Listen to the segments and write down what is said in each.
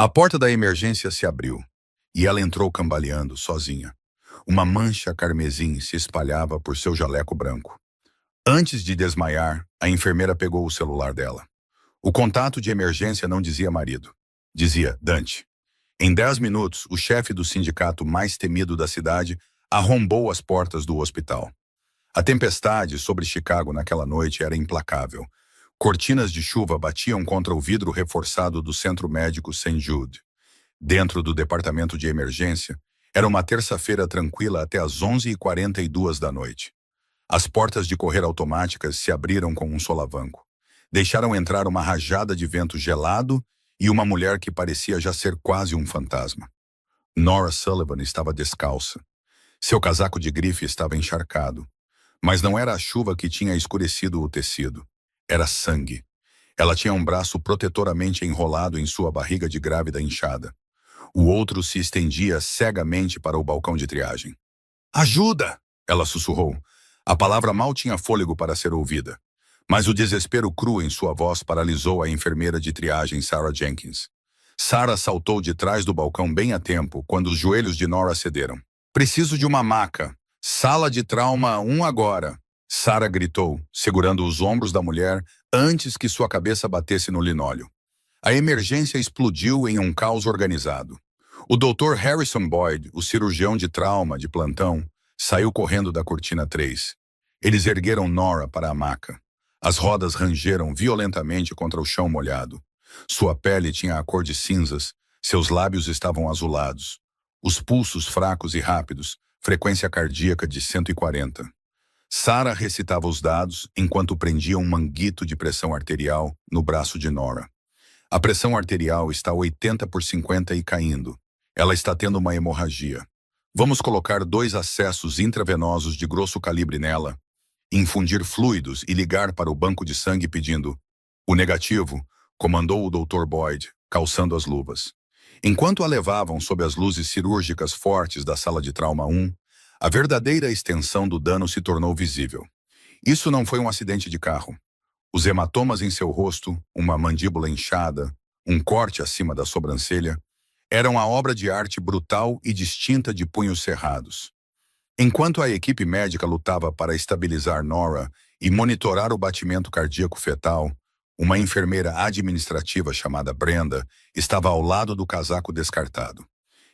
A porta da emergência se abriu e ela entrou cambaleando, sozinha. Uma mancha carmesim se espalhava por seu jaleco branco. Antes de desmaiar, a enfermeira pegou o celular dela. O contato de emergência não dizia marido. Dizia Dante. Em 10 minutos, o chefe do sindicato mais temido da cidade arrombou as portas do hospital. A tempestade sobre Chicago naquela noite era implacável. Cortinas de chuva batiam contra o vidro reforçado do Centro Médico St. Jude. Dentro do departamento de emergência, era uma terça-feira tranquila até às 11h42 da noite. As portas de correr automáticas se abriram com um solavanco. Deixaram entrar uma rajada de vento gelado e uma mulher que parecia já ser quase um fantasma. Nora Sullivan estava descalça. Seu casaco de grife estava encharcado. Mas não era a chuva que tinha escurecido o tecido. Era sangue. Ela tinha um braço protetoramente enrolado em sua barriga de grávida inchada. O outro se estendia cegamente para o balcão de triagem. "Ajuda!" ela sussurrou. A palavra mal tinha fôlego para ser ouvida. Mas o desespero cru em sua voz paralisou a enfermeira de triagem Sarah Jenkins. Sarah saltou de trás do balcão bem a tempo, quando os joelhos de Nora cederam. "Preciso de uma maca. Sala de trauma 1 agora." Sarah gritou, segurando os ombros da mulher antes que sua cabeça batesse no linóleo. A emergência explodiu em um caos organizado. O Dr. Harrison Boyd, o cirurgião de trauma de plantão, saiu correndo da cortina 3. Eles ergueram Nora para a maca. As rodas rangeram violentamente contra o chão molhado. Sua pele tinha a cor de cinzas, seus lábios estavam azulados. Os pulsos fracos e rápidos, frequência cardíaca de 140. Sarah recitava os dados enquanto prendia um manguito de pressão arterial no braço de Nora. A pressão arterial está 80/50 e caindo. Ela está tendo uma hemorragia. Vamos colocar 2 acessos intravenosos de grosso calibre nela, infundir fluidos e ligar para o banco de sangue pedindo. "O negativo", comandou o Dr. Boyd, calçando as luvas. Enquanto a levavam sob as luzes cirúrgicas fortes da sala de trauma 1, a verdadeira extensão do dano se tornou visível. Isso não foi um acidente de carro. Os hematomas em seu rosto, uma mandíbula inchada, um corte acima da sobrancelha, eram a obra de arte brutal e distinta de punhos cerrados. Enquanto a equipe médica lutava para estabilizar Nora e monitorar o batimento cardíaco fetal, uma enfermeira administrativa chamada Brenda estava ao lado do casaco descartado.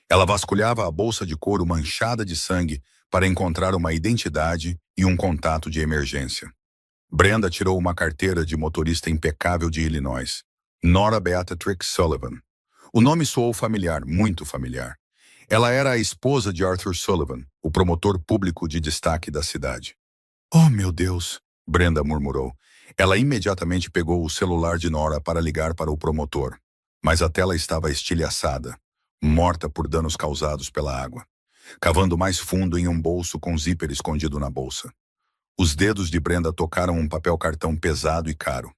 Ela vasculhava a bolsa de couro manchada de sangue para encontrar uma identidade e um contato de emergência. Brenda tirou uma carteira de motorista impecável de Illinois. Nora Beatrix Sullivan. O nome soou familiar, muito familiar. Ela era a esposa de Arthur Sullivan, o promotor público de destaque da cidade. "Oh, meu Deus!" Brenda murmurou. Ela imediatamente pegou o celular de Nora para ligar para o promotor. Mas a tela estava estilhaçada, morta por danos causados pela água. Cavando mais fundo em um bolso com zíper escondido na bolsa. Os dedos de Brenda tocaram um papel cartão pesado e caro.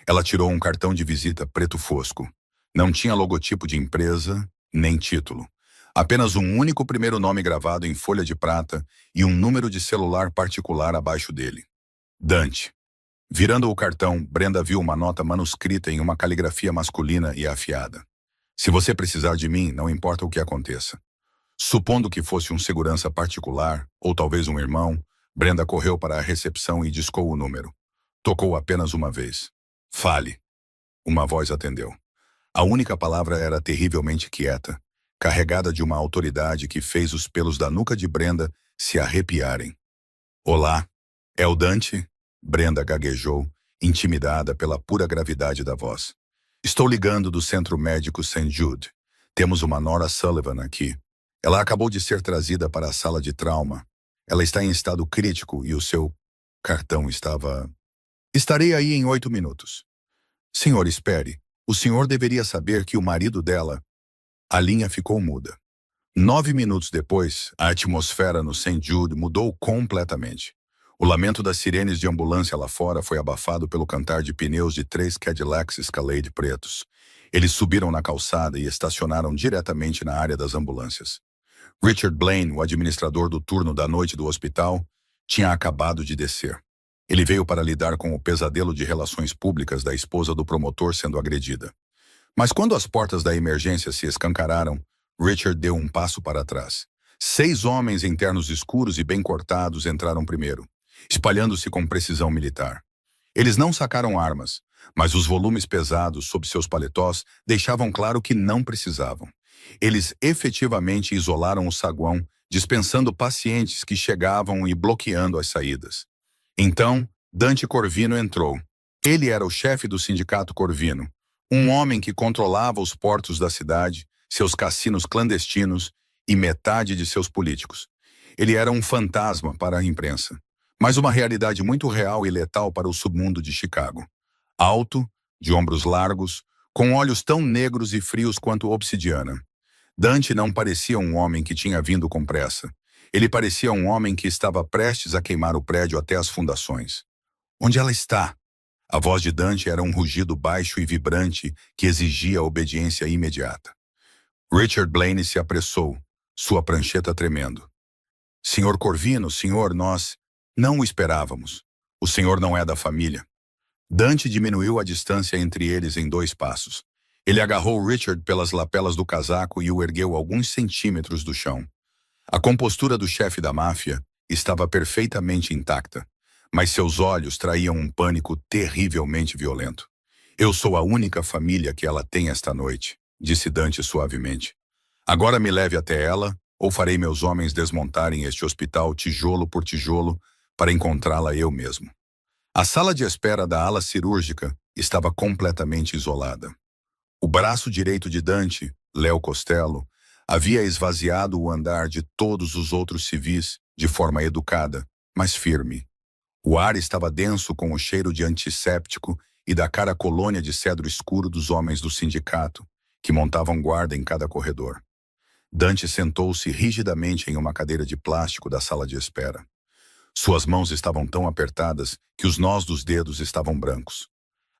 Ela tirou um cartão de visita preto fosco. Não tinha logotipo de empresa, nem título. Apenas um único primeiro nome gravado em folha de prata e um número de celular particular abaixo dele. Dante. Virando o cartão, Brenda viu uma nota manuscrita em uma caligrafia masculina e afiada. "Se você precisar de mim, não importa o que aconteça." Supondo que fosse um segurança particular, ou talvez um irmão, Brenda correu para a recepção e discou o número. Tocou apenas uma vez. "Fale." Uma voz atendeu. A única palavra era terrivelmente quieta, carregada de uma autoridade que fez os pelos da nuca de Brenda se arrepiarem. "Olá, é o Dante?" Brenda gaguejou, intimidada pela pura gravidade da voz. "Estou ligando do Centro Médico St. Jude. Temos uma Nora Sullivan aqui. Ela acabou de ser trazida para a sala de trauma. Ela está em estado crítico e o seu cartão estava... Estarei aí em 8 minutos." "Senhor, espere. O senhor deveria saber que o marido dela..." A linha ficou muda. 9 minutos depois, a atmosfera no St. Jude mudou completamente. O lamento das sirenes de ambulância lá fora foi abafado pelo cantar de pneus de 3 Cadillacs Escalade pretos. Eles subiram na calçada e estacionaram diretamente na área das ambulâncias. Richard Blaine, o administrador do turno da noite do hospital, tinha acabado de descer. Ele veio para lidar com o pesadelo de relações públicas da esposa do promotor sendo agredida. Mas quando as portas da emergência se escancararam, Richard deu um passo para trás. 6 homens em ternos escuros e bem cortados entraram primeiro, espalhando-se com precisão militar. Eles não sacaram armas, mas os volumes pesados sob seus paletós deixavam claro que não precisavam. Eles efetivamente isolaram o saguão, dispensando pacientes que chegavam e bloqueando as saídas. Então, Dante Corvino entrou. Ele era o chefe do sindicato Corvino, um homem que controlava os portos da cidade, seus cassinos clandestinos e metade de seus políticos. Ele era um fantasma para a imprensa, mas uma realidade muito real e letal para o submundo de Chicago. Alto, de ombros largos, com olhos tão negros e frios quanto obsidiana. Dante não parecia um homem que tinha vindo com pressa. Ele parecia um homem que estava prestes a queimar o prédio até as fundações. Onde ela está? A voz de Dante era um rugido baixo e vibrante que exigia obediência imediata. Richard Blaney se apressou, sua prancheta tremendo. Senhor Corvino, senhor, nós não o esperávamos. O senhor não é da família. Dante diminuiu a distância entre eles em 2 passos. Ele agarrou Richard pelas lapelas do casaco e o ergueu alguns centímetros do chão. A compostura do chefe da máfia estava perfeitamente intacta, mas seus olhos traíam um pânico terrivelmente violento. Eu sou a única família que ela tem esta noite, disse Dante suavemente. Agora me leve até ela, ou farei meus homens desmontarem este hospital tijolo por tijolo para encontrá-la eu mesmo. A sala de espera da ala cirúrgica estava completamente isolada. O braço direito de Dante, Léo Costello, havia esvaziado o andar de todos os outros civis de forma educada, mas firme. O ar estava denso com o cheiro de antisséptico e da cara colônia de cedro escuro dos homens do sindicato, que montavam guarda em cada corredor. Dante sentou-se rigidamente em uma cadeira de plástico da sala de espera. Suas mãos estavam tão apertadas que os nós dos dedos estavam brancos.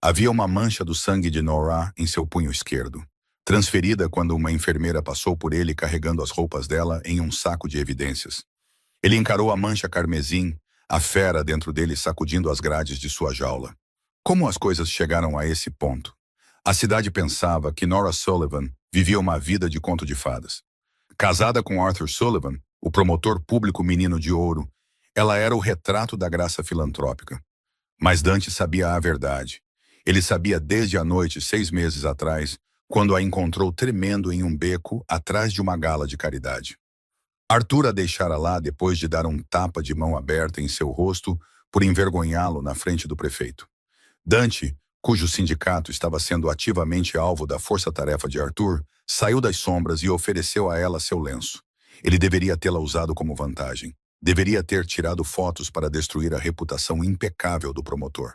Havia uma mancha do sangue de Nora em seu punho esquerdo, transferida quando uma enfermeira passou por ele carregando as roupas dela em um saco de evidências. Ele encarou a mancha carmesim, a fera dentro dele sacudindo as grades de sua jaula. Como as coisas chegaram a esse ponto? A cidade pensava que Nora Sullivan vivia uma vida de conto de fadas. Casada com Arthur Sullivan, o promotor público menino de ouro, ela era o retrato da graça filantrópica. Mas Dante sabia a verdade. Ele sabia desde a noite, 6 meses atrás, quando a encontrou tremendo em um beco atrás de uma gala de caridade. Arthur a deixara lá depois de dar um tapa de mão aberta em seu rosto por envergonhá-lo na frente do prefeito. Dante, cujo sindicato estava sendo ativamente alvo da força-tarefa de Arthur, saiu das sombras e ofereceu a ela seu lenço. Ele deveria tê-la usado como vantagem. Deveria ter tirado fotos para destruir a reputação impecável do promotor.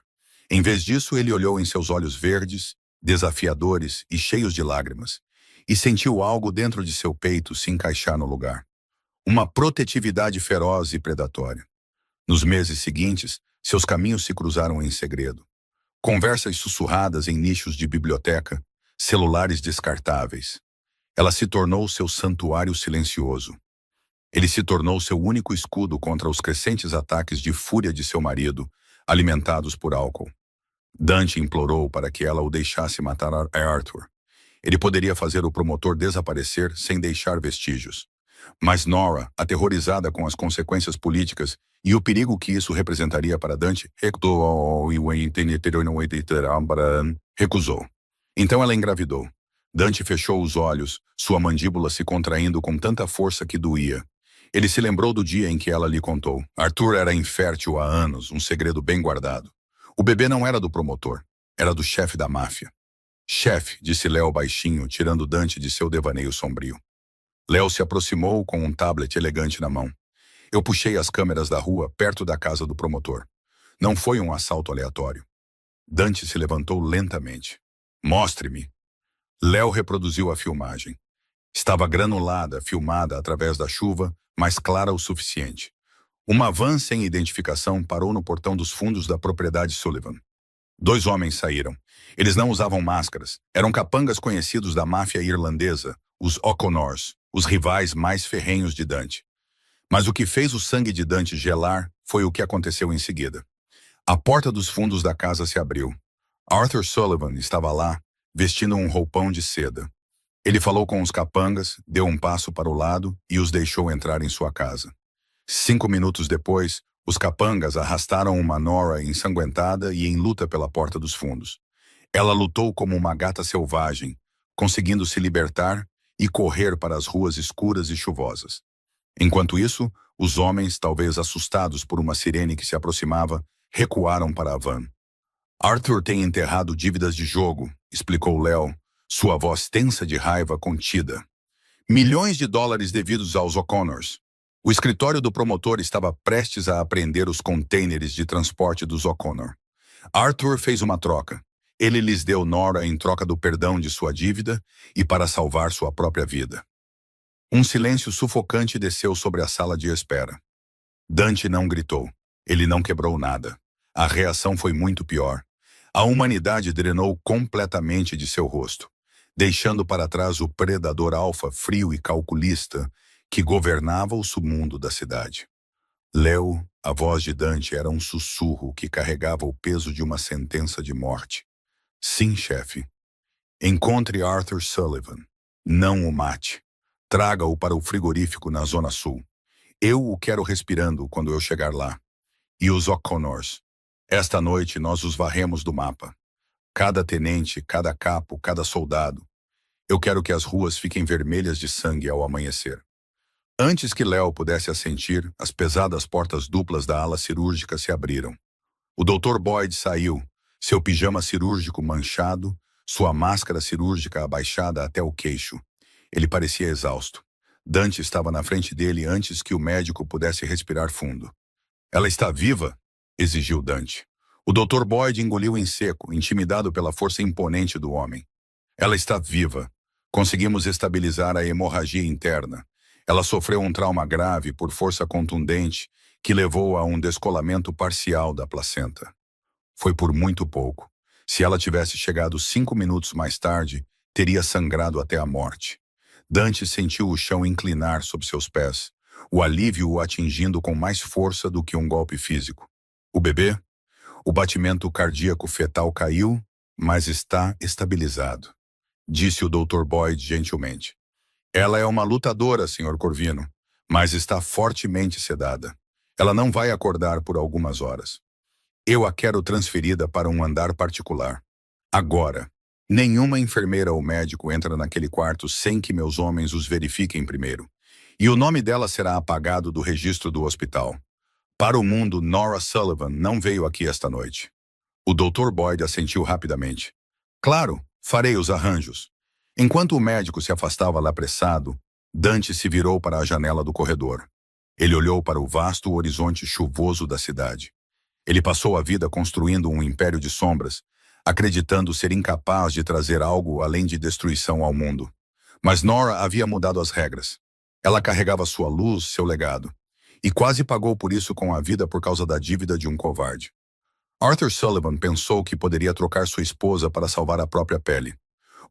Em vez disso, ele olhou em seus olhos verdes, desafiadores e cheios de lágrimas, e sentiu algo dentro de seu peito se encaixar no lugar. Uma protetividade feroz e predatória. Nos meses seguintes, seus caminhos se cruzaram em segredo. Conversas sussurradas em nichos de biblioteca, celulares descartáveis. Ela se tornou seu santuário silencioso. Ele se tornou seu único escudo contra os crescentes ataques de fúria de seu marido, alimentados por álcool. Dante implorou para que ela o deixasse matar Arthur. Ele poderia fazer o promotor desaparecer sem deixar vestígios. Mas Nora, aterrorizada com as consequências políticas e o perigo que isso representaria para Dante, recusou. Então ela engravidou. Dante fechou os olhos, sua mandíbula se contraindo com tanta força que doía. Ele se lembrou do dia em que ela lhe contou. Arthur era infértil há anos, um segredo bem guardado. O bebê não era do promotor, era do chefe da máfia. Chefe, disse Léo baixinho, tirando Dante de seu devaneio sombrio. Léo se aproximou com um tablet elegante na mão. Eu puxei as câmeras da rua perto da casa do promotor. Não foi um assalto aleatório. Dante se levantou lentamente. Mostre-me. Léo reproduziu a filmagem. Estava granulada, filmada através da chuva, mas clara o suficiente. Uma van sem identificação parou no portão dos fundos da propriedade Sullivan. 2 homens saíram. Eles não usavam máscaras. Eram capangas conhecidos da máfia irlandesa, os O'Connors, os rivais mais ferrenhos de Dante. Mas o que fez o sangue de Dante gelar foi o que aconteceu em seguida. A porta dos fundos da casa se abriu. Arthur Sullivan estava lá, vestindo um roupão de seda. Ele falou com os capangas, deu um passo para o lado e os deixou entrar em sua casa. 5 minutos depois, os capangas arrastaram uma Nora ensanguentada e em luta pela porta dos fundos. Ela lutou como uma gata selvagem, conseguindo se libertar e correr para as ruas escuras e chuvosas. Enquanto isso, os homens, talvez assustados por uma sirene que se aproximava, recuaram para a van. Arthur tem enterrado dívidas de jogo, explicou Léo, sua voz tensa de raiva contida. Milhões de dólares devidos aos O'Connors. O escritório do promotor estava prestes a apreender os contêineres de transporte dos O'Connor. Arthur fez uma troca. Ele lhes deu Nora em troca do perdão de sua dívida e para salvar sua própria vida. Um silêncio sufocante desceu sobre a sala de espera. Dante não gritou. Ele não quebrou nada. A reação foi muito pior. A humanidade drenou completamente de seu rosto, deixando para trás o predador alfa frio e calculista que governava o submundo da cidade. Léo, a voz de Dante era um sussurro que carregava o peso de uma sentença de morte. Sim, chefe. Encontre Arthur Sullivan. Não o mate. Traga-o para o frigorífico na Zona Sul. Eu o quero respirando quando eu chegar lá. E os O'Connors. Esta noite nós os varremos do mapa. Cada tenente, cada capo, cada soldado. Eu quero que as ruas fiquem vermelhas de sangue ao amanhecer. Antes que Léo pudesse assentir, as pesadas portas duplas da ala cirúrgica se abriram. O Dr. Boyd saiu, seu pijama cirúrgico manchado, sua máscara cirúrgica abaixada até o queixo. Ele parecia exausto. Dante estava na frente dele antes que o médico pudesse respirar fundo. Ela está viva? Exigiu Dante. O Dr. Boyd engoliu em seco, intimidado pela força imponente do homem. Ela está viva. Conseguimos estabilizar a hemorragia interna. Ela sofreu um trauma grave por força contundente que levou a um descolamento parcial da placenta. Foi por muito pouco. Se ela tivesse chegado 5 minutos mais tarde, teria sangrado até a morte. Dante sentiu o chão inclinar sob seus pés, o alívio o atingindo com mais força do que um golpe físico. O bebê? O batimento cardíaco fetal caiu, mas está estabilizado, disse o Dr. Boyd gentilmente. Ela é uma lutadora, Sr. Corvino, mas está fortemente sedada. Ela não vai acordar por algumas horas. Eu a quero transferida para um andar particular. Agora. Nenhuma enfermeira ou médico entra naquele quarto sem que meus homens os verifiquem primeiro. E o nome dela será apagado do registro do hospital. Para o mundo, Nora Sullivan não veio aqui esta noite. O Dr. Boyd assentiu rapidamente. Claro, farei os arranjos. Enquanto o médico se afastava lá apressado, Dante se virou para a janela do corredor. Ele olhou para o vasto horizonte chuvoso da cidade. Ele passou a vida construindo um império de sombras, acreditando ser incapaz de trazer algo além de destruição ao mundo. Mas Nora havia mudado as regras. Ela carregava sua luz, seu legado, e quase pagou por isso com a vida por causa da dívida de um covarde. Arthur Sullivan pensou que poderia trocar sua esposa para salvar a própria pele.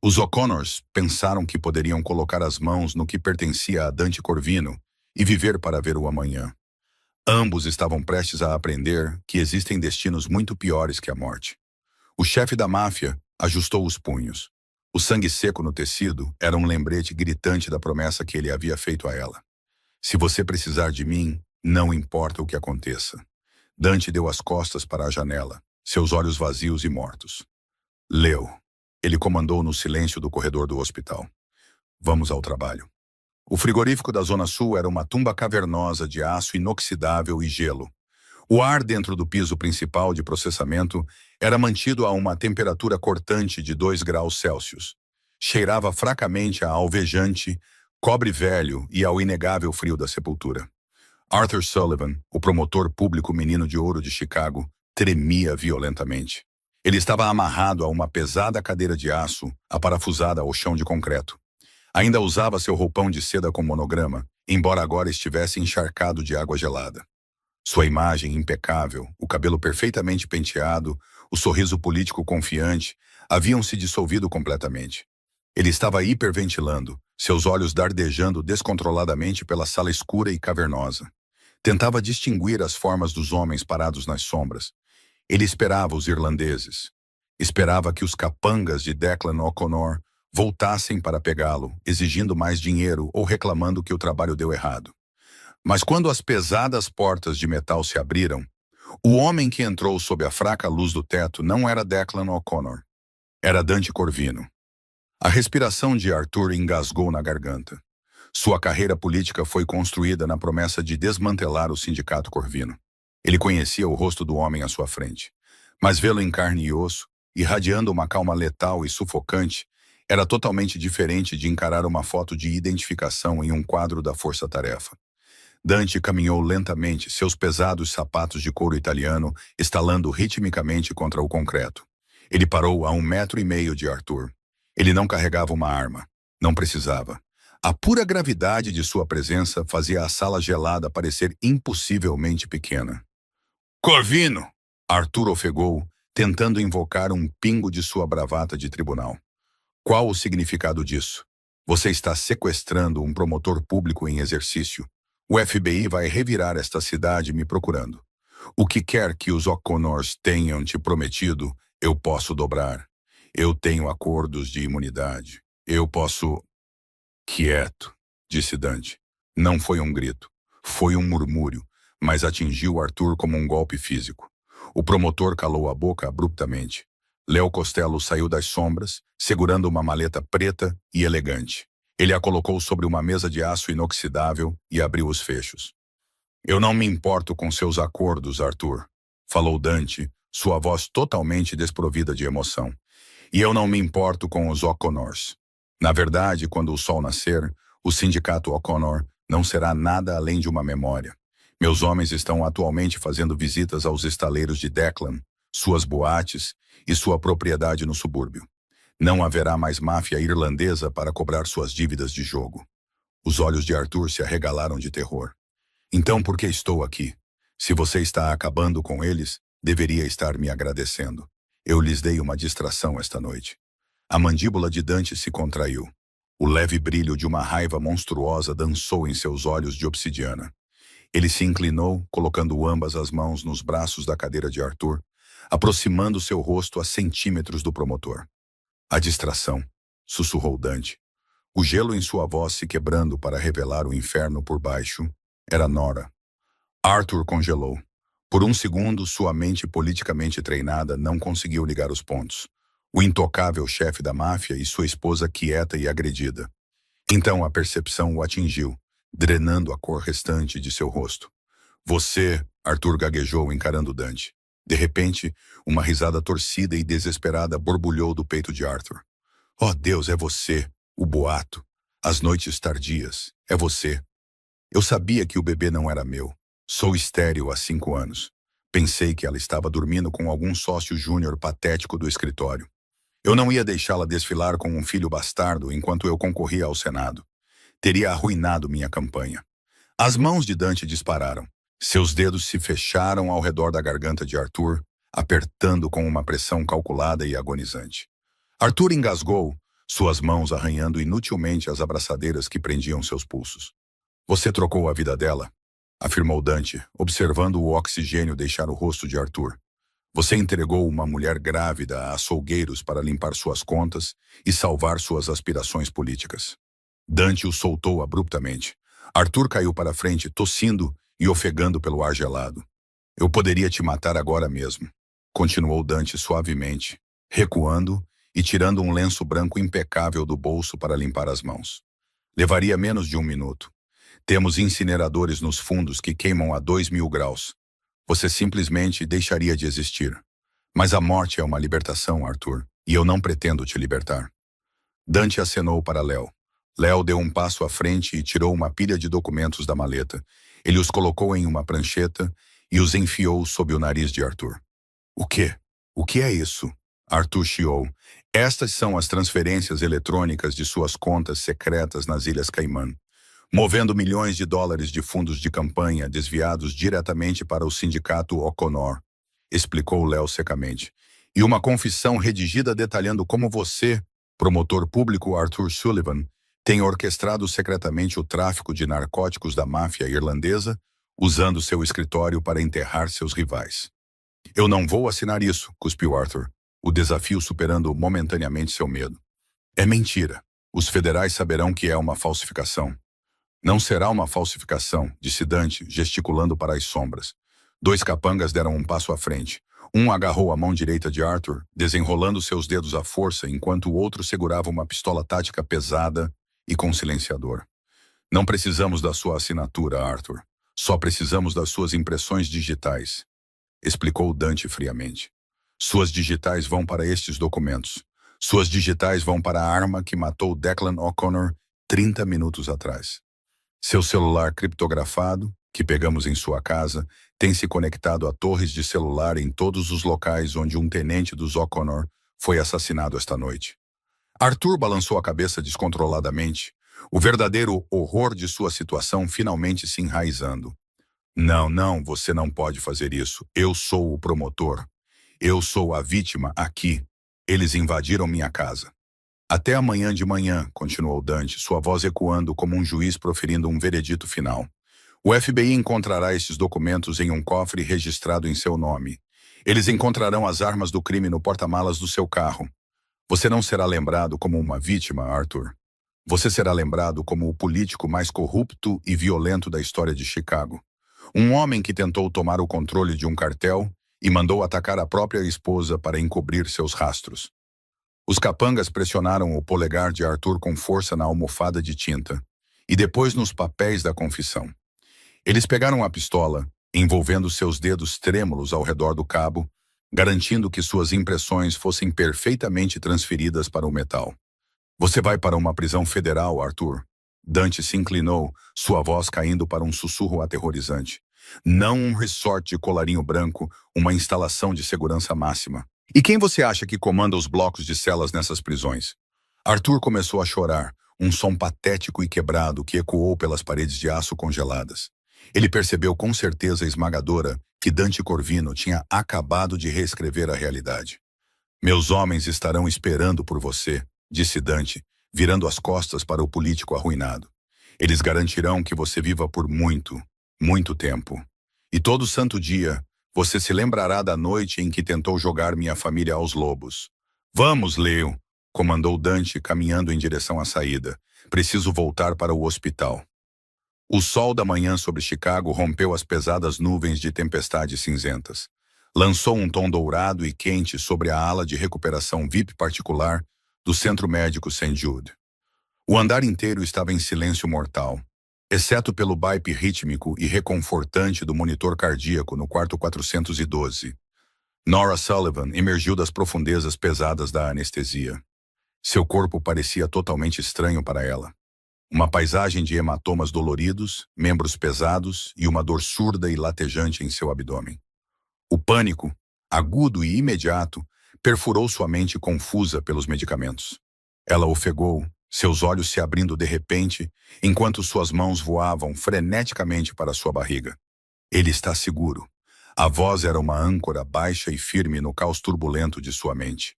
Os O'Connors pensaram que poderiam colocar as mãos no que pertencia a Dante Corvino e viver para ver o amanhã. Ambos estavam prestes a aprender que existem destinos muito piores que a morte. O chefe da máfia ajustou os punhos. O sangue seco no tecido era um lembrete gritante da promessa que ele havia feito a ela. Se você precisar de mim, não importa o que aconteça. Dante deu as costas para a janela, seus olhos vazios e mortos. Leu. Ele comandou no silêncio do corredor do hospital. Vamos ao trabalho. O frigorífico da Zona Sul era uma tumba cavernosa de aço inoxidável e gelo. O ar dentro do piso principal de processamento era mantido a uma temperatura cortante de 2 graus Celsius. Cheirava fracamente a alvejante, cobre velho e ao inegável frio da sepultura. Arthur Sullivan, o promotor público menino de ouro de Chicago, tremia violentamente. Ele estava amarrado a uma pesada cadeira de aço, aparafusada ao chão de concreto. Ainda usava seu roupão de seda com monograma, embora agora estivesse encharcado de água gelada. Sua imagem impecável, o cabelo perfeitamente penteado, o sorriso político confiante, haviam se dissolvido completamente. Ele estava hiperventilando, seus olhos dardejando descontroladamente pela sala escura e cavernosa. Tentava distinguir as formas dos homens parados nas sombras. Ele esperava os irlandeses. Esperava que os capangas de Declan O'Connor voltassem para pegá-lo, exigindo mais dinheiro ou reclamando que o trabalho deu errado. Mas quando as pesadas portas de metal se abriram, o homem que entrou sob a fraca luz do teto não era Declan O'Connor. Era Dante Corvino. A respiração de Arthur engasgou na garganta. Sua carreira política foi construída na promessa de desmantelar o sindicato Corvino. Ele conhecia o rosto do homem à sua frente, mas vê-lo em carne e osso, irradiando uma calma letal e sufocante, era totalmente diferente de encarar uma foto de identificação em um quadro da Força-Tarefa. Dante caminhou lentamente, seus pesados sapatos de couro italiano estalando ritmicamente contra o concreto. Ele parou a 1,5 metros de Arthur. Ele não carregava uma arma. Não precisava. A pura gravidade de sua presença fazia a sala gelada parecer impossivelmente pequena. Corvino! Arthur ofegou, tentando invocar um pingo de sua bravata de tribunal. Qual o significado disso? Você está sequestrando um promotor público em exercício. O FBI vai revirar esta cidade me procurando. O que quer que os O'Connors tenham te prometido, eu posso dobrar. Eu tenho acordos de imunidade. Eu posso... Quieto, disse Dante. Não foi um grito. Foi um murmúrio, mas atingiu Arthur como um golpe físico. O promotor calou a boca abruptamente. Léo Costello saiu das sombras, segurando uma maleta preta e elegante. Ele a colocou sobre uma mesa de aço inoxidável e abriu os fechos. Eu não me importo com seus acordos, Arthur, falou Dante, sua voz totalmente desprovida de emoção. E eu não me importo com os O'Connors. Na verdade, quando o sol nascer, o sindicato O'Connor não será nada além de uma memória. Meus homens estão atualmente fazendo visitas aos estaleiros de Declan, suas boates e sua propriedade no subúrbio. Não haverá mais máfia irlandesa para cobrar suas dívidas de jogo. Os olhos de Arthur se arregalaram de terror. Então por que estou aqui? Se você está acabando com eles, deveria estar me agradecendo. Eu lhes dei uma distração esta noite. A mandíbula de Dante se contraiu. O leve brilho de uma raiva monstruosa dançou em seus olhos de obsidiana. Ele se inclinou, colocando ambas as mãos nos braços da cadeira de Arthur, aproximando seu rosto a centímetros do promotor. A distração, sussurrou Dante. O gelo em sua voz se quebrando para revelar o inferno por baixo, era Nora. Arthur congelou. Por um segundo, sua mente politicamente treinada não conseguiu ligar os pontos. O intocável chefe da máfia e sua esposa quieta e agredida. Então a percepção o atingiu, drenando a cor restante de seu rosto. Você, Arthur gaguejou encarando Dante. De repente, uma risada torcida e desesperada borbulhou do peito de Arthur. Oh Deus, é você, o boato. As noites tardias, é você. Eu sabia que o bebê não era meu. Sou estéril há 5 anos. Pensei que ela estava dormindo com algum sócio júnior patético do escritório. Eu não ia deixá-la desfilar com um filho bastardo enquanto eu concorria ao Senado. Teria arruinado minha campanha. As mãos de Dante dispararam. Seus dedos se fecharam ao redor da garganta de Arthur, apertando com uma pressão calculada e agonizante. Arthur engasgou, suas mãos arranhando inutilmente as abraçadeiras que prendiam seus pulsos. Você trocou a vida dela, afirmou Dante, observando o oxigênio deixar o rosto de Arthur. Você entregou uma mulher grávida a açougueiros para limpar suas contas e salvar suas aspirações políticas. Dante o soltou abruptamente. Arthur caiu para frente, tossindo e ofegando pelo ar gelado. Eu poderia te matar agora mesmo, continuou Dante suavemente, recuando e tirando um lenço branco impecável do bolso para limpar as mãos. Levaria menos de 1 minuto. Temos incineradores nos fundos que queimam a 2.000 graus. Você simplesmente deixaria de existir. Mas a morte é uma libertação, Arthur, e eu não pretendo te libertar. Dante acenou para Léo. Léo deu um passo à frente e tirou uma pilha de documentos da maleta. Ele os colocou em uma prancheta e os enfiou sob o nariz de Arthur. O quê? O que é isso? Arthur chiou. Estas são as transferências eletrônicas de suas contas secretas nas Ilhas Caimã, movendo milhões de dólares de fundos de campanha desviados diretamente para o sindicato O'Connor, explicou Léo secamente. E uma confissão redigida detalhando como você, promotor público Arthur Sullivan, tem orquestrado secretamente o tráfico de narcóticos da máfia irlandesa, usando seu escritório para enterrar seus rivais. Eu não vou assinar isso, cuspiu Arthur. o desafio superando momentaneamente seu medo. É mentira. Os federais saberão que é uma falsificação. Não será uma falsificação, disse Dante, gesticulando para as sombras. Dois capangas deram um passo à frente. Um agarrou a mão direita de Arthur, desenrolando seus dedos à força, enquanto o outro segurava uma pistola tática pesada e com silenciador. Não precisamos da sua assinatura, Arthur. Só precisamos das suas impressões digitais, explicou Dante friamente. Suas digitais vão para estes documentos. Suas digitais vão para a arma que matou Declan O'Connor 30 minutos atrás. Seu celular criptografado, que pegamos em sua casa, tem se conectado a torres de celular em todos os locais onde um tenente dos O'Connor foi assassinado esta noite. Arthur balançou a cabeça descontroladamente, o verdadeiro horror de sua situação finalmente se enraizando. Não, não, você não pode fazer isso. Eu sou o promotor. Eu sou a vítima aqui. Eles invadiram minha casa. Até amanhã de manhã, continuou Dante, sua voz ecoando como um juiz proferindo um veredito final. O FBI encontrará esses documentos em um cofre registrado em seu nome. Eles encontrarão as armas do crime no porta-malas do seu carro. Você não será lembrado como uma vítima, Arthur. Você será lembrado como o político mais corrupto e violento da história de Chicago. Um homem que tentou tomar o controle de um cartel e mandou atacar a própria esposa para encobrir seus rastros. Os capangas pressionaram o polegar de Arthur com força na almofada de tinta e depois nos papéis da confissão. Eles pegaram a pistola, envolvendo seus dedos trêmulos ao redor do cabo, garantindo que suas impressões fossem perfeitamente transferidas para o metal. Você vai para uma prisão federal, Arthur. Dante se inclinou, sua voz caindo para um sussurro aterrorizante. Não um resort de colarinho branco, uma instalação de segurança máxima. E quem você acha que comanda os blocos de celas nessas prisões? Arthur começou a chorar, um som patético e quebrado que ecoou pelas paredes de aço congeladas. Ele percebeu com certeza esmagadora que Dante Corvino tinha acabado de reescrever a realidade. Meus homens estarão esperando por você, disse Dante, virando as costas para o político arruinado. Eles garantirão que você viva por muito, muito tempo. E todo santo dia, você se lembrará da noite em que tentou jogar minha família aos lobos. Vamos, Leo, comandou Dante, caminhando em direção à saída. Preciso voltar para o hospital. O sol da manhã sobre Chicago rompeu as pesadas nuvens de tempestades cinzentas. Lançou um tom dourado e quente sobre a ala de recuperação VIP particular do Centro Médico St. Jude. O andar inteiro estava em silêncio mortal, exceto pelo bip rítmico e reconfortante do monitor cardíaco no quarto 412. Nora Sullivan emergiu das profundezas pesadas da anestesia. Seu corpo parecia totalmente estranho para ela. Uma paisagem de hematomas doloridos, membros pesados e uma dor surda e latejante em seu abdômen. O pânico, agudo e imediato, perfurou sua mente confusa pelos medicamentos. Ela ofegou, seus olhos se abrindo de repente, enquanto suas mãos voavam freneticamente para sua barriga. Ele está seguro. A voz era uma âncora baixa e firme no caos turbulento de sua mente.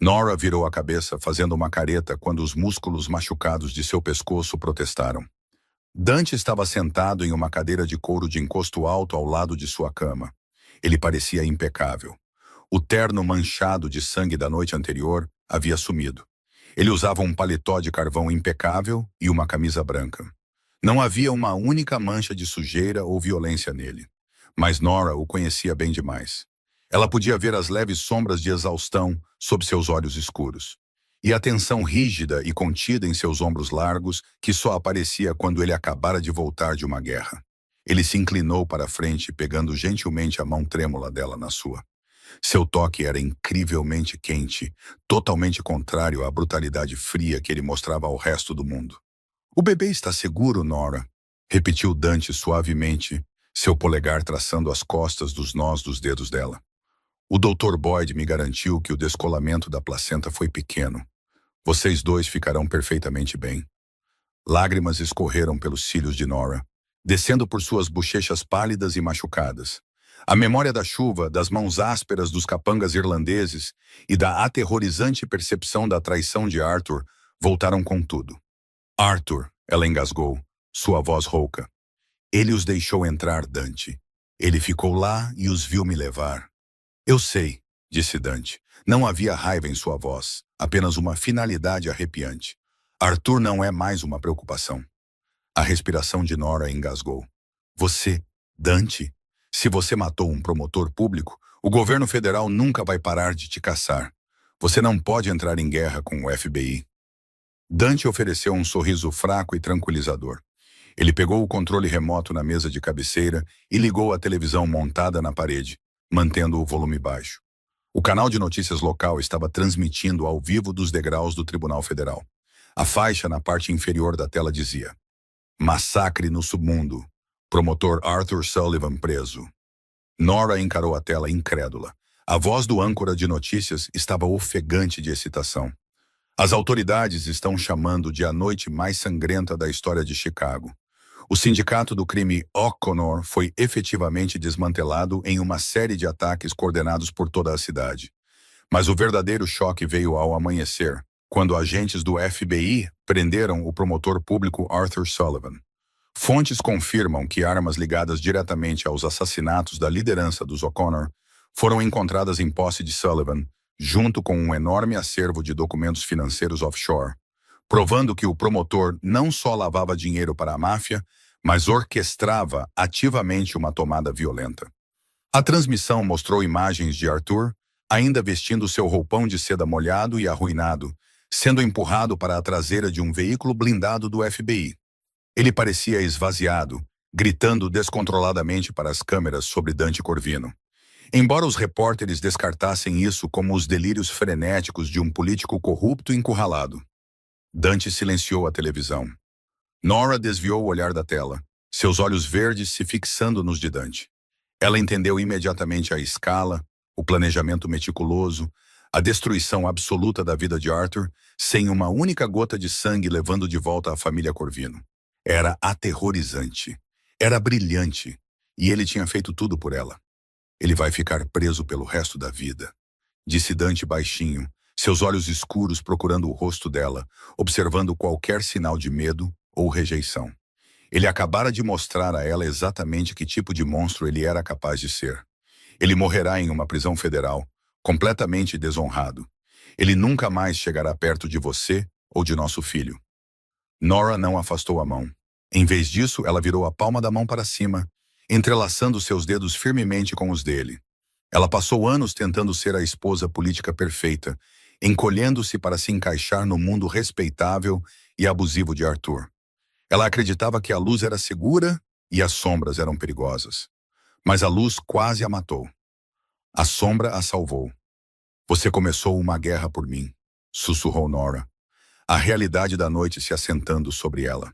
Nora virou a cabeça fazendo uma careta quando os músculos machucados de seu pescoço protestaram. Dante estava sentado em uma cadeira de couro de encosto alto ao lado de sua cama. Ele parecia impecável. O terno manchado de sangue da noite anterior havia sumido. Ele usava um paletó de carvão impecável e uma camisa branca. Não havia uma única mancha de sujeira ou violência nele. Mas Nora o conhecia bem demais. Ela podia ver as leves sombras de exaustão sob seus olhos escuros. E a tensão rígida e contida em seus ombros largos que só aparecia quando ele acabara de voltar de uma guerra. Ele se inclinou para a frente, pegando gentilmente a mão trêmula dela na sua. Seu toque era incrivelmente quente, totalmente contrário à brutalidade fria que ele mostrava ao resto do mundo. "O bebê está seguro, Nora", repetiu Dante suavemente, seu polegar traçando as costas dos nós dos dedos dela. "O Dr. Boyd me garantiu que o descolamento da placenta foi pequeno. Vocês dois ficarão perfeitamente bem." Lágrimas escorreram pelos cílios de Nora, descendo por suas bochechas pálidas e machucadas. A memória da chuva, das mãos ásperas dos capangas irlandeses e da aterrorizante percepção da traição de Arthur voltaram com tudo. "Arthur", ela engasgou, sua voz rouca. "Ele os deixou entrar, Dante. Ele ficou lá e os viu me levar." "Eu sei." disse Dante. Não havia raiva em sua voz, apenas uma finalidade arrepiante. Arthur não é mais uma preocupação. A respiração de Nora engasgou. Você, Dante? Se você matou um promotor público, o governo federal nunca vai parar de te caçar. Você não pode entrar em guerra com o FBI. Dante ofereceu um sorriso fraco e tranquilizador. Ele pegou o controle remoto na mesa de cabeceira e ligou a televisão montada na parede, mantendo o volume baixo. O canal de notícias local estava transmitindo ao vivo dos degraus do Tribunal Federal. A faixa na parte inferior da tela dizia: Massacre no submundo. Promotor Arthur Sullivan preso. Nora encarou a tela incrédula. A voz do âncora de notícias estava ofegante de excitação. As autoridades estão chamando de a noite mais sangrenta da história de Chicago. O sindicato do crime O'Connor foi efetivamente desmantelado em uma série de ataques coordenados por toda a cidade. Mas o verdadeiro choque veio ao amanhecer, quando agentes do FBI prenderam o promotor público Arthur Sullivan. Fontes confirmam que armas ligadas diretamente aos assassinatos da liderança dos O'Connor foram encontradas em posse de Sullivan, junto com um enorme acervo de documentos financeiros offshore, provando que o promotor não só lavava dinheiro para a máfia, mas orquestrava ativamente uma tomada violenta. A transmissão mostrou imagens de Arthur, ainda vestindo seu roupão de seda molhado e arruinado, sendo empurrado para a traseira de um veículo blindado do FBI. Ele parecia esvaziado, gritando descontroladamente para as câmeras sobre Dante Corvino. Embora os repórteres descartassem isso como os delírios frenéticos de um político corrupto encurralado. Dante silenciou a televisão. Nora desviou o olhar da tela, seus olhos verdes se fixando nos de Dante. Ela entendeu imediatamente a escala, o planejamento meticuloso, a destruição absoluta da vida de Arthur, sem uma única gota de sangue levando de volta a família Corvino. Era aterrorizante, era brilhante, e ele tinha feito tudo por ela. Ele vai ficar preso pelo resto da vida, disse Dante baixinho, seus olhos escuros procurando o rosto dela, observando qualquer sinal de medo ou rejeição. Ele acabara de mostrar a ela exatamente que tipo de monstro ele era capaz de ser. Ele morrerá em uma prisão federal, completamente desonrado. Ele nunca mais chegará perto de você ou de nosso filho. Nora não afastou a mão. Em vez disso, ela virou a palma da mão para cima, entrelaçando seus dedos firmemente com os dele. Ela passou anos tentando ser a esposa política perfeita, encolhendo-se para se encaixar no mundo respeitável e abusivo de Arthur. Ela acreditava que a luz era segura e as sombras eram perigosas. Mas a luz quase a matou. A sombra a salvou. Você começou uma guerra por mim, sussurrou Nora, a realidade da noite se assentando sobre ela.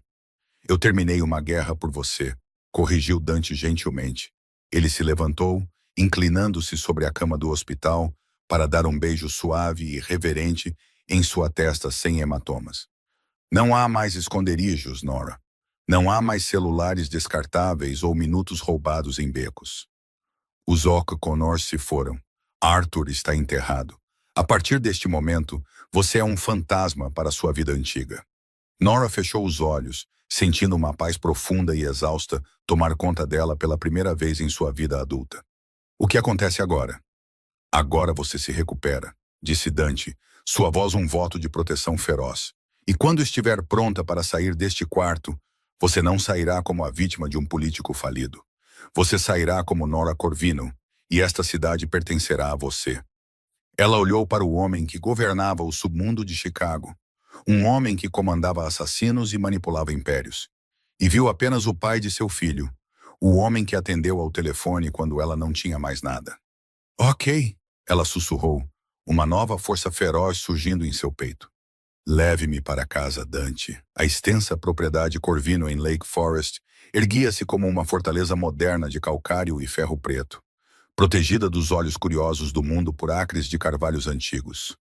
Eu terminei uma guerra por você, corrigiu Dante gentilmente. Ele se levantou, inclinando-se sobre a cama do hospital para dar um beijo suave e reverente em sua testa sem hematomas. Não há mais esconderijos, Nora. Não há mais celulares descartáveis ou minutos roubados em becos. Os O'Connor se foram. Arthur está enterrado. A partir deste momento, você é um fantasma para sua vida antiga. Nora fechou os olhos, sentindo uma paz profunda e exausta tomar conta dela pela primeira vez em sua vida adulta. O que acontece agora? Agora você se recupera, disse Dante, sua voz um voto de proteção feroz. E quando estiver pronta para sair deste quarto, você não sairá como a vítima de um político falido. Você sairá como Nora Corvino, e esta cidade pertencerá a você. Ela olhou para o homem que governava o submundo de Chicago, um homem que comandava assassinos e manipulava impérios, e viu apenas o pai de seu filho, o homem que atendeu ao telefone quando ela não tinha mais nada. Ok, ela sussurrou, uma nova força feroz surgindo em seu peito. Leve-me para casa, Dante. A extensa propriedade Corvino em Lake Forest erguia-se como uma fortaleza moderna de calcário e ferro preto, protegida dos olhos curiosos do mundo por acres de carvalhos antigos.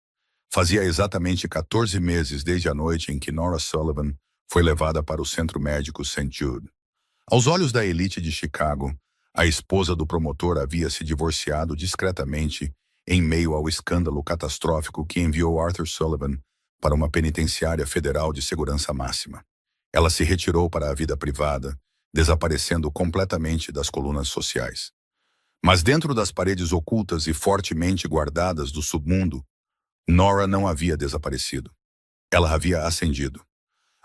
Fazia exatamente 14 meses desde a noite em que Nora Sullivan foi levada para o centro médico St. Jude. Aos olhos da elite de Chicago, a esposa do promotor havia se divorciado discretamente em meio ao escândalo catastrófico que enviou Arthur Sullivan para uma penitenciária federal de segurança máxima. Ela se retirou para a vida privada, desaparecendo completamente das colunas sociais. Mas dentro das paredes ocultas e fortemente guardadas do submundo, Nora não havia desaparecido. Ela havia ascendido.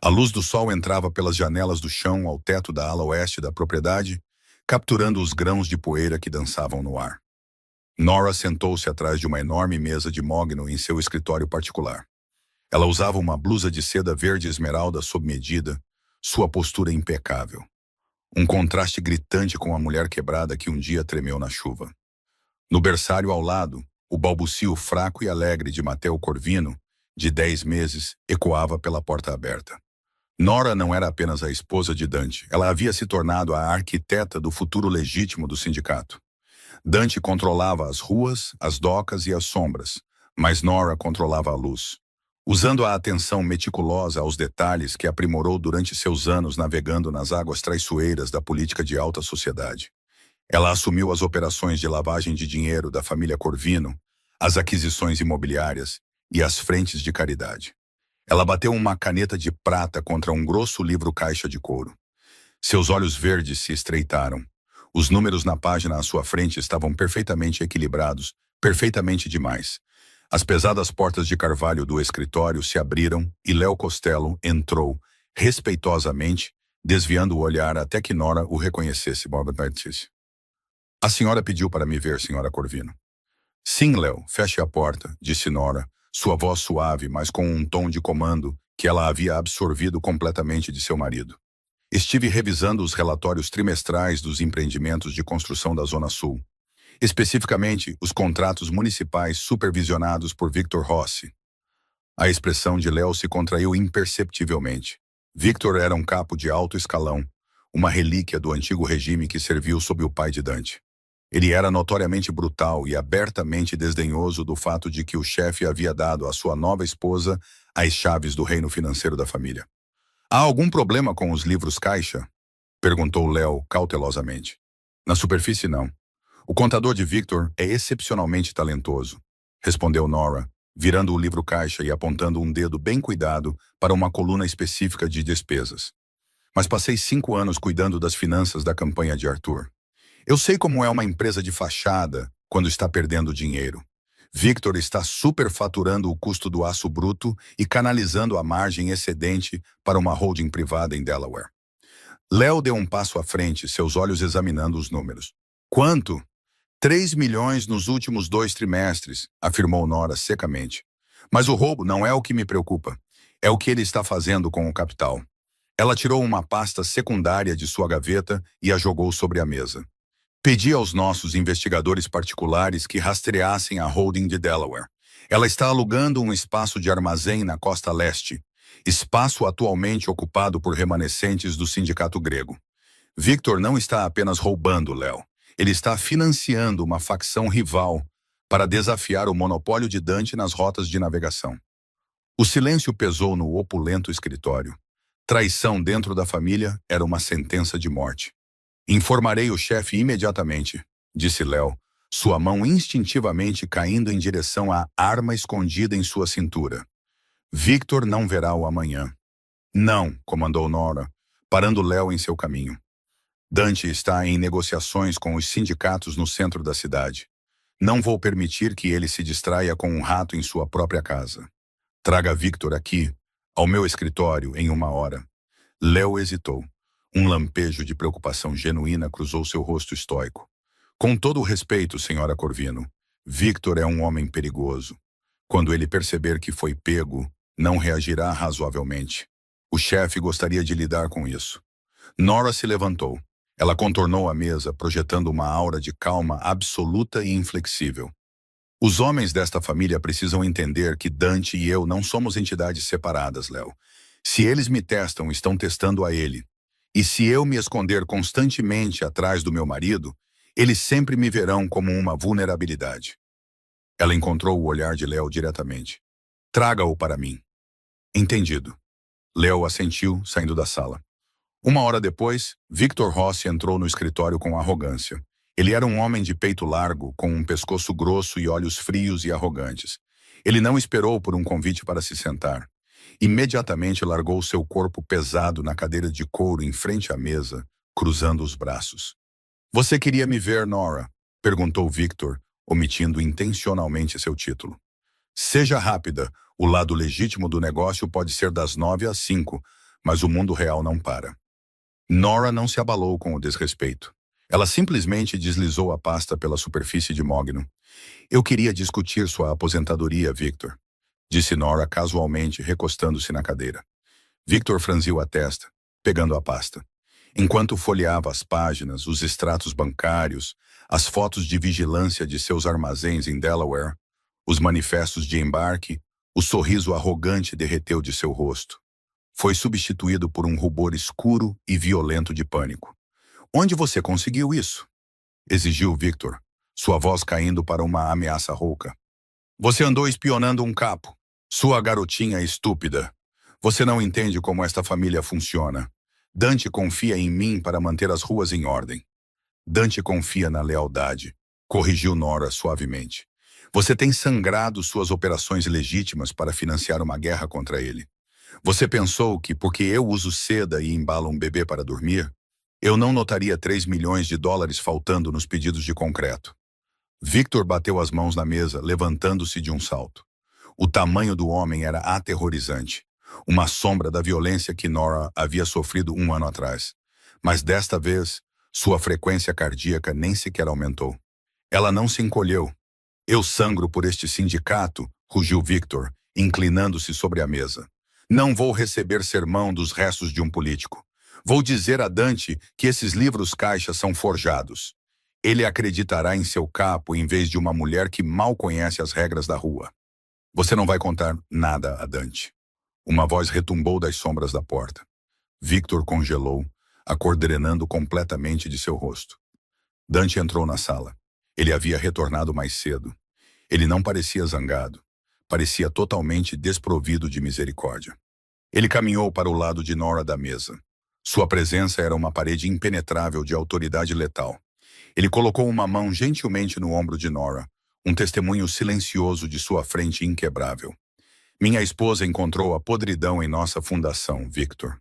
A luz do sol entrava pelas janelas do chão ao teto da ala oeste da propriedade, capturando os grãos de poeira que dançavam no ar. Nora sentou-se atrás de uma enorme mesa de mogno em seu escritório particular. Ela usava uma blusa de seda verde esmeralda sob medida, sua postura impecável. Um contraste gritante com a mulher quebrada que um dia tremeu na chuva. No berçário ao lado, o balbucio fraco e alegre de Mateo Corvino, de 10 meses, ecoava pela porta aberta. Nora não era apenas a esposa de Dante, ela havia se tornado a arquiteta do futuro legítimo do sindicato. Dante controlava as ruas, as docas e as sombras, mas Nora controlava a luz. Usando a atenção meticulosa aos detalhes que aprimorou durante seus anos navegando nas águas traiçoeiras da política de alta sociedade. Ela assumiu as operações de lavagem de dinheiro da família Corvino, as aquisições imobiliárias e as frentes de caridade. Ela bateu uma caneta de prata contra um grosso livro caixa de couro. Seus olhos verdes se estreitaram. Os números na página à sua frente estavam perfeitamente equilibrados, perfeitamente demais. As pesadas portas de carvalho do escritório se abriram e Léo Costello entrou, respeitosamente, desviando o olhar até que Nora o reconhecesse. A senhora pediu para me ver, senhora Corvino. Sim, Léo, feche a porta, disse Nora, sua voz suave, mas com um tom de comando que ela havia absorvido completamente de seu marido. Estive revisando os relatórios trimestrais dos empreendimentos de construção da Zona Sul. Especificamente, os contratos municipais supervisionados por Victor Rossi. A expressão de Léo se contraiu imperceptivelmente. Victor era um capo de alto escalão, uma relíquia do antigo regime que serviu sob o pai de Dante. Ele era notoriamente brutal e abertamente desdenhoso do fato de que o chefe havia dado à sua nova esposa as chaves do reino financeiro da família. Há algum problema com os livros caixa? Perguntou Léo cautelosamente. Na superfície, não. O contador de Victor é excepcionalmente talentoso, respondeu Nora, virando o livro caixa e apontando um dedo bem cuidado para uma coluna específica de despesas. Mas passei 5 anos cuidando das finanças da campanha de Arthur. Eu sei como é uma empresa de fachada quando está perdendo dinheiro. Victor está superfaturando o custo do aço bruto e canalizando a margem excedente para uma holding privada em Delaware. Léo deu um passo à frente, seus olhos examinando os números. Quanto? 3 milhões nos últimos 2 trimestres, afirmou Nora secamente. Mas o roubo não é o que me preocupa. É o que ele está fazendo com o capital. Ela tirou uma pasta secundária de sua gaveta e a jogou sobre a mesa. Pedi aos nossos investigadores particulares que rastreassem a holding de Delaware. Ela está alugando um espaço de armazém na costa leste, espaço atualmente ocupado por remanescentes do sindicato grego. Victor não está apenas roubando, Léo. Ele está financiando uma facção rival para desafiar o monopólio de Dante nas rotas de navegação. O silêncio pesou no opulento escritório. Traição dentro da família era uma sentença de morte. Informarei o chefe imediatamente, disse Léo, sua mão instintivamente caindo em direção à arma escondida em sua cintura. Victor não verá o amanhã. Não, comandou Nora, parando Léo em seu caminho. Dante está em negociações com os sindicatos no centro da cidade. Não vou permitir que ele se distraia com um rato em sua própria casa. Traga Victor aqui, ao meu escritório, em 1 hora. Léo hesitou. Um lampejo de preocupação genuína cruzou seu rosto estoico. Com todo o respeito, senhora Corvino, Victor é um homem perigoso. Quando ele perceber que foi pego, não reagirá razoavelmente. O chefe gostaria de lidar com isso. Nora se levantou. Ela contornou a mesa, projetando uma aura de calma absoluta e inflexível. Os homens desta família precisam entender que Dante e eu não somos entidades separadas, Léo. Se eles me testam, estão testando a ele. E se eu me esconder constantemente atrás do meu marido, eles sempre me verão como uma vulnerabilidade. Ela encontrou o olhar de Léo diretamente. Traga-o para mim. Entendido. Léo assentiu, saindo da sala. 1 hora depois, Victor Rossi entrou no escritório com arrogância. Ele era um homem de peito largo, com um pescoço grosso e olhos frios e arrogantes. Ele não esperou por um convite para se sentar. Imediatamente largou seu corpo pesado na cadeira de couro em frente à mesa, cruzando os braços. Você queria me ver, Nora? Perguntou Victor, omitindo intencionalmente seu título. Seja rápida, o lado legítimo do negócio pode ser das 9 às 5, mas o mundo real não para. Nora não se abalou com o desrespeito. Ela simplesmente deslizou a pasta pela superfície de mogno. Eu queria discutir sua aposentadoria, Victor, disse Nora casualmente, recostando-se na cadeira. Victor franziu a testa, pegando a pasta. Enquanto folheava as páginas, os extratos bancários, as fotos de vigilância de seus armazéns em Delaware, os manifestos de embarque, o sorriso arrogante derreteu de seu rosto. Foi substituído por um rubor escuro e violento de pânico. Onde você conseguiu isso? Exigiu Victor, sua voz caindo para uma ameaça rouca. Você andou espionando um capo. Sua garotinha estúpida. Você não entende como esta família funciona. Dante confia em mim para manter as ruas em ordem. Dante confia na lealdade, corrigiu Nora suavemente. Você tem sangrado suas operações legítimas para financiar uma guerra contra ele. Você pensou que, porque eu uso seda e embalo um bebê para dormir, eu não notaria 3 milhões de dólares faltando nos pedidos de concreto. Victor bateu as mãos na mesa, levantando-se de um salto. O tamanho do homem era aterrorizante, uma sombra da violência que Nora havia sofrido 1 ano atrás. Mas desta vez, sua frequência cardíaca nem sequer aumentou. Ela não se encolheu. Eu sangro por este sindicato, rugiu Victor, inclinando-se sobre a mesa. Não vou receber sermão dos restos de um político. Vou dizer a Dante que esses livros-caixa são forjados. Ele acreditará em seu capo em vez de uma mulher que mal conhece as regras da rua. Você não vai contar nada a Dante. Uma voz retumbou das sombras da porta. Victor congelou, a cor drenando completamente de seu rosto. Dante entrou na sala. Ele havia retornado mais cedo. Ele não parecia zangado. Parecia totalmente desprovido de misericórdia. Ele caminhou para o lado de Nora da mesa. Sua presença era uma parede impenetrável de autoridade letal. Ele colocou uma mão gentilmente no ombro de Nora, um testemunho silencioso de sua frente inquebrável. Minha esposa encontrou a podridão em nossa fundação, Victor.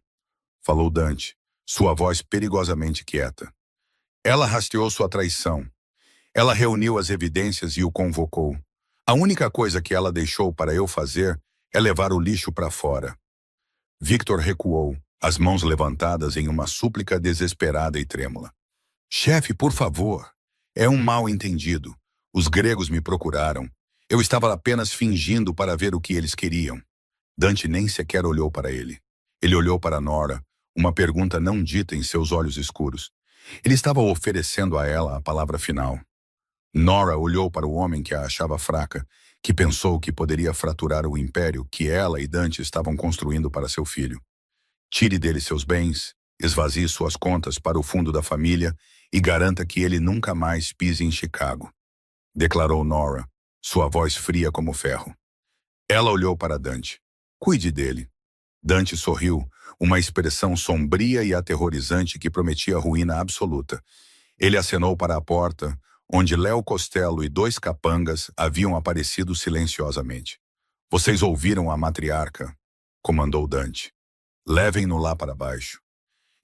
Falou Dante, sua voz perigosamente quieta. Ela rastreou sua traição. Ela reuniu as evidências e o convocou. A única coisa que ela deixou para eu fazer é levar o lixo para fora. Victor recuou, as mãos levantadas em uma súplica desesperada e trêmula. Chefe, por favor. É um mal-entendido. Os gregos me procuraram. Eu estava apenas fingindo para ver o que eles queriam. Dante nem sequer olhou para ele. Ele olhou para Nora, uma pergunta não dita em seus olhos escuros. Ele estava oferecendo a ela a palavra final. Nora olhou para o homem que a achava fraca, que pensou que poderia fraturar o império que ela e Dante estavam construindo para seu filho. Tire dele seus bens, esvazie suas contas para o fundo da família e garanta que ele nunca mais pise em Chicago, declarou Nora, sua voz fria como ferro. Ela olhou para Dante. Cuide dele. Dante sorriu, uma expressão sombria e aterrorizante que prometia ruína absoluta. Ele acenou para a porta, onde Léo Costello e 2 capangas haviam aparecido silenciosamente. Vocês ouviram a matriarca, comandou Dante. Levem-no lá para baixo.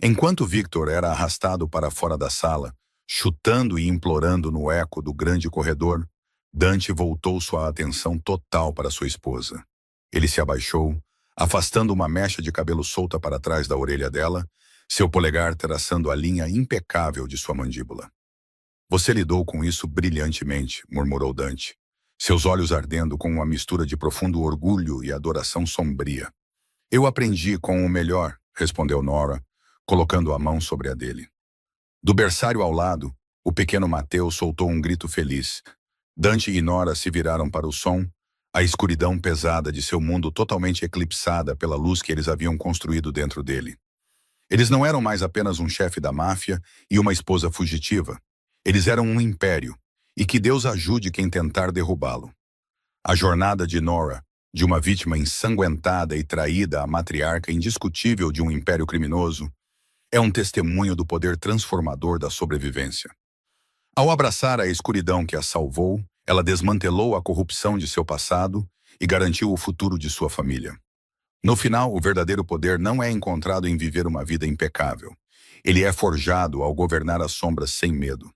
Enquanto Victor era arrastado para fora da sala, chutando e implorando no eco do grande corredor, Dante voltou sua atenção total para sua esposa. Ele se abaixou, afastando uma mecha de cabelo solta para trás da orelha dela, seu polegar traçando a linha impecável de sua mandíbula. Você lidou com isso brilhantemente, murmurou Dante, seus olhos ardendo com uma mistura de profundo orgulho e adoração sombria. Eu aprendi com o melhor, respondeu Nora, colocando a mão sobre a dele. Do berçário ao lado, o pequeno Mateus soltou um grito feliz. Dante e Nora se viraram para o som, a escuridão pesada de seu mundo totalmente eclipsada pela luz que eles haviam construído dentro dele. Eles não eram mais apenas um chefe da máfia e uma esposa fugitiva. Eles eram um império, e que Deus ajude quem tentar derrubá-lo. A jornada de Nora, de uma vítima ensanguentada e traída à matriarca indiscutível de um império criminoso, é um testemunho do poder transformador da sobrevivência. Ao abraçar a escuridão que a salvou, ela desmantelou a corrupção de seu passado e garantiu o futuro de sua família. No final, o verdadeiro poder não é encontrado em viver uma vida impecável. Ele é forjado ao governar as sombras sem medo.